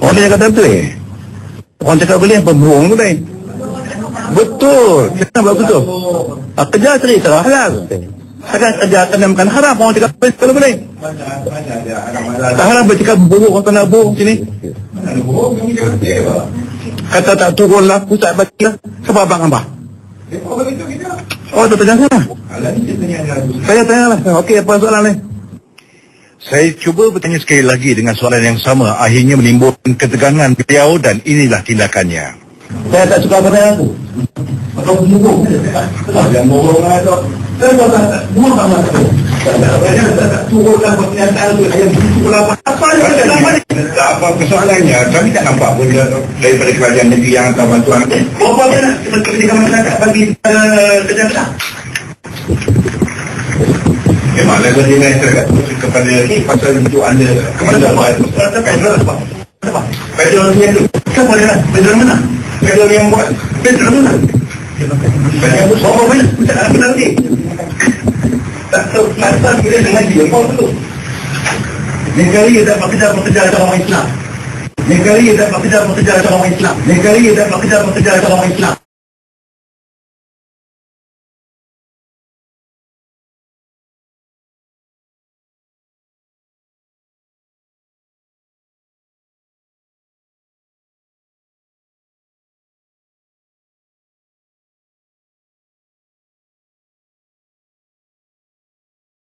Orang dia kata betul Orang cakap boleh apa bohong tu baik. Betul. Kita buat betul. Kerja cerita halal. Takkan kerja kena makan haram. Orang cakap kalau boleh. Tak haram bercakap bohong. Orang tak nak bohong sini. Kata tak turun lah. Pusat baca lah. Siapa abang-abang? Oh tu tanya sana. Saya tanya lah. Okey apa soalan ni? Saya cuba bertanya sekali lagi dengan soalan yang sama. Akhirnya menimbulkan ketegangan beliau dan inilah tindakannya. Saya tak suka pertanyaan tu. Atau bohong. Yang bohong lah tu. Saya tak bohong sama tu. Tak turunlah pernyataan tu. Yang turunlah apa apa persoalannya. Kami tak nampak pun daripada kerajaan negeri yang hantar bantuan. Apa nak kepentingan masyarakat bagi kerja-kerja? Memanglah kerja masyarakat kepada pasal untuk anda kepada apa? Pedal ni tu. Siapa dia nak? Pedal mana? Pedal yang buat. Pedal mana? Pedal tu sama mana? Tak ada pedal ni. Tak tahu pasal dia dengan dia. Apa tu? Negara dapat kerja orang Islam. Negara dapat kerja orang Islam. Negara dapat kerja orang Islam.